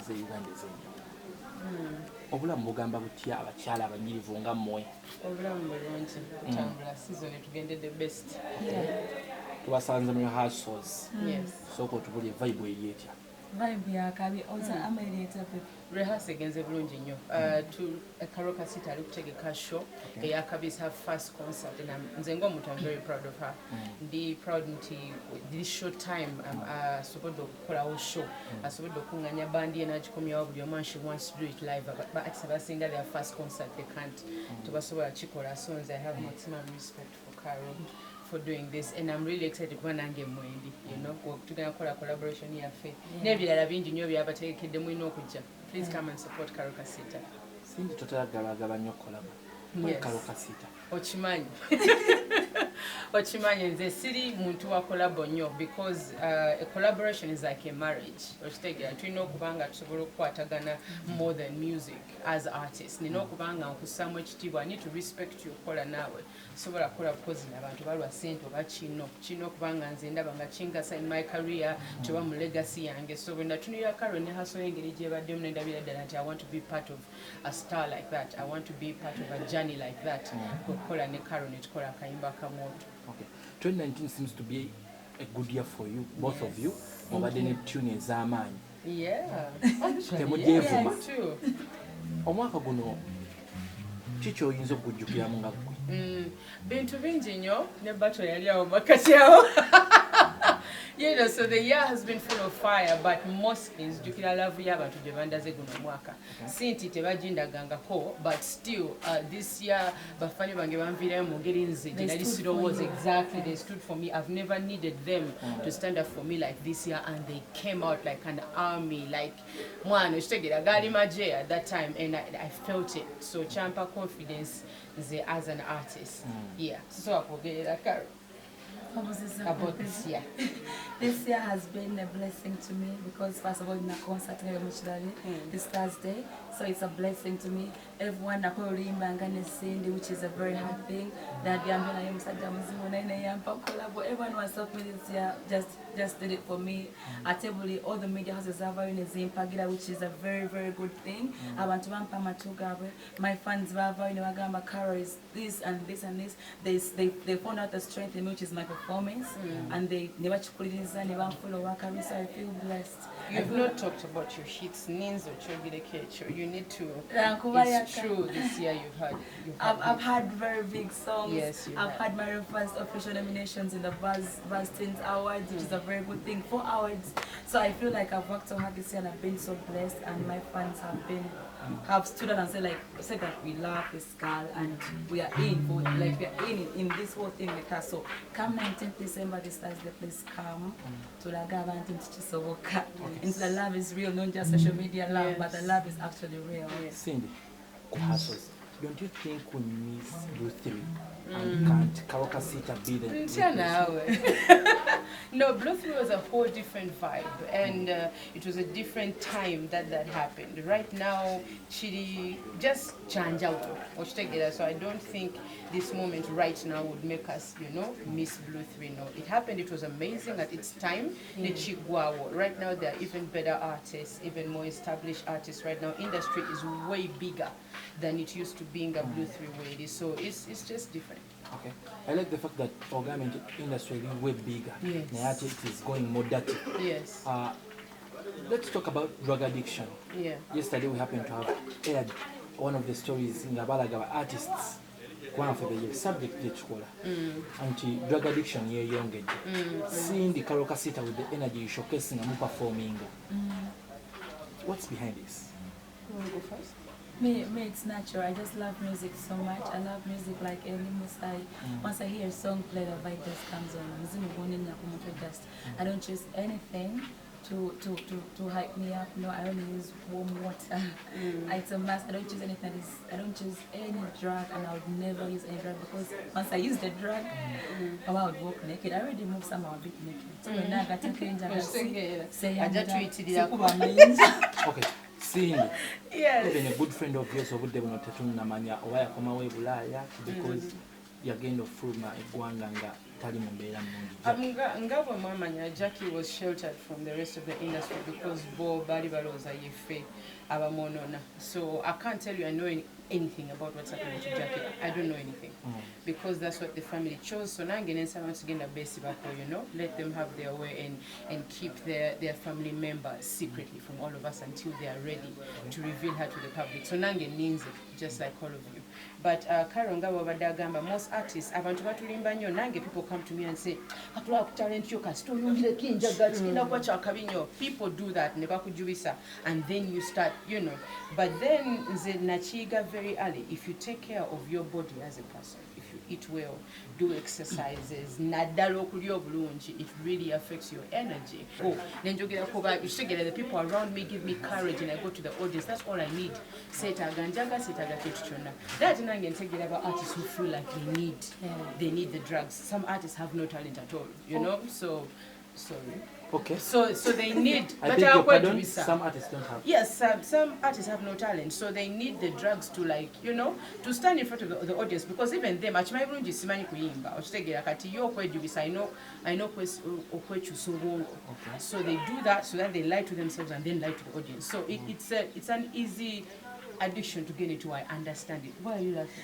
ze Uganda ezenjawulo. Obulamu bugamba butya abakyala abanyirivu nga mmwe? Obulamu bulungi butambula season tugendedde best. Tubasanze mu rehearsals. Yes. Sooka otubulye vibe eri etya? Vibe yakabi oza amayireta pe. Rehearse egenze bulungi nnyo. Karole Kasita ali kutegeka show eyakabi is her first concert and nze ng'omuntu I'm very proud of her. Ndi proud nti this short time asobodde okukolawo show asobodde okuŋŋanya bandi ye n'agikomyawo buli omu she wants to do it live but abasinga their first concert they can't tebasobola kikola so nze I have maximum respect for Karole for doing this and I'm really excited kuba nange mwendi tugenda kukola collaboration yaffe n'ebirala bingi nnyo byabategekedde mulina okujja. Please come and support Karole Kasita. Sindi totagala nnyo Collabo. Yes. Karole Kasita. Okimanyi. Okimanyi nze siri muntu wa collabo nnyo because a collaboration is like a marriage. Okitegera tulina okuba nga tusobola okukwatagana more than music as artists. Nina okuba nga nkussaamu ekitiibwa. I need to respect you kola naawe. Sobola kukola bukozi n'abantu balwa ssente oba kino. Kino okuba nga nze ndaba nga kingasa in my career tuba mu legacy yange. So bwe natunulira Karole ne haso engeri gy'ebaddemu ne ndabira ddala nti I want to be part of a star like that. I want to be part of a journey like that. Kukola ne Karole ne tukola akayimba akamoto. Okay. 2019 seems to be a good year for you, both of you. Mubadde ne tune ez'amaanyi. Yeah. Temugyevuma. Yes, true. Omwaka guno kiki oyinza okujjukiramu nga ggwe? Bintu bingi nnyo ne battle yali awo makati awo. So the year has been full of fire, but mostly nzijukira love y'abantu gye bandaze guno mwaka. Si nti tebagindagangako, but still this year bafani bange banviirayo mu ngeri nze gye nali sirowooza exactly. They stood for me. I've never needed them to stand up for me like this year, and they came out like an army, like mwana okitegera gaali magye at that time, and I felt it. So champa confidence nze as an artist. Yeah. So akwogerera Karole about this year. This year has been a blessing to me because first of all in a concert this Thursday, so it's a blessing to me. Everyone which is a very hard thing. Everyone was helping me this year, just did it for me. Atebuli, all the media houses have which is a very, very good thing. I want to my fans Karole is this and this and this. They found out the strength in me, which is my performance, and they never follow work. So I feel blessed. You've not talked about your hits, Nins or you need to. It's true. This year I've had very big songs. Yes, I've had my first official nominations in the Buzz Teens Awards, which is a very good thing. 4 awards. So I feel like I've worked so hard this year and I've been so blessed, and my fans have stood up and said that we love this girl and we are in this whole thing with her. So come 19th December this Thursday, please come to the government Chisoboka. And the love is real, not just social media love, but the love is actually real. Cindy, don't you think we miss those three? And can't Karole Kasita be the No, Blue 3 was a whole different vibe, and it was a different time that happened. Right now, Chidi just changed out. So I don't think this moment right now would make us, miss Blue 3. No, it happened. It was amazing at its time. Right now, there are even better artists, even more established artists. Right now, industry is way bigger than it used to being a Blue 3 way. So it's just different. Okay. I like the fact that organic industry is way bigger. Yes. It is going more dirty. Yes. Let's talk about drug addiction. Yeah. Yesterday we happened to have aired one of the stories in Gabalaga artists. One of the subject anti-drug addiction here young age. Seeing the Karole Kasita with the energy showcasing and performing. What's behind this? You want to go first? Me, it's natural. I just love music so much. I love music like any once I hear a song play, the vibe just comes on. I don't choose anything to hype me up. No, I only use warm water. It's a must. I don't choose anything. I don't choose any drug, and I would never use any drug because once I use the drug, I would walk naked. I already moved some a bit naked. So now I got to Okay. Seeing even a good friend of yours over there namanya owa yakomawo e Bulaya because yagenda ofuluma eggwanga nga tali mu mbeera nnungi. Nga bwe mwamanya, Jackie was sheltered from the rest of the industry because bo baali balowooza yeffe abamonona. So I can't tell you I know anything about what's happening to Jackie. I don't know anything because that's what the family chose. So nange nensaba tugenda besibako, you know, let them have their way and keep their family members secretly from all of us until they are ready to reveal her to the public. So nange ninze, just like all of you. But Karole nga bw'abadde agamba, most artists abantu batulimba nnyo. Nange people come to me and say katula ku talent yo kasita oyongireko enjaga kigenda kuba kyakabi nnyo. People do that ne bakujubisa and then you start, you know. But then nze nakiyiga very early. If you take care of your body as a person, if you eat well, do exercises, naddala okulya obulungi, it really affects your energy. Nenjogera kuba the people around me give me courage and I go to the audience. That's all I need. Seetaaga njaga, seetaaga kintu kyonna. That nange ntegera about artists who feel like they need the drugs. Some artists have no talent at all, you know. So sorry. Okay. So they need. I beg your pardon, some artists don't have. Yes, some artists have no talent, so they need the drugs to, like, you know, to stand in front of the audience, because even them, achimai bulungi simanyi kuyimba. Ochitegera kati yo okwejubisa, I know okwekyusa obwongo. So they do that so that they lie to themselves and then lie to the audience. So it's an easy addiction to get into. I understand it. Why are you laughing?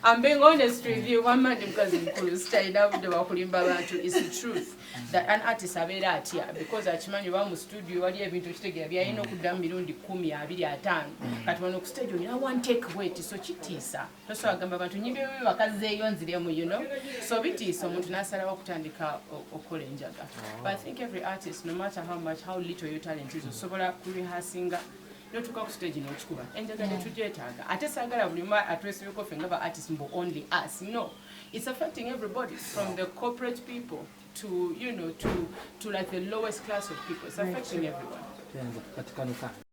I'm being honest with you. One man because it's the truth that an artist abeera atya because akimanyi ba mu studio wali ebintu kitegera byayina okuddamu mirundi 10-25 kati wano ku stage olina one take wait, so kitiisa tosobola agamba abantu nyimbe bwe bakazeeyo nziremu, you know, so bitiisa omuntu n'asalawo okutandika okola enjaga. But I think every artist, no matter how little your talent is, osobola kurehearsinga notuka ku stage n'okikuba enjaga tetugyetaaga ate saagala buli mwa atwesibeko ffe nga ba artists mbo only us. No, it's affecting everybody from the corporate people to, you know, to like the lowest class of people. It's affecting everyone.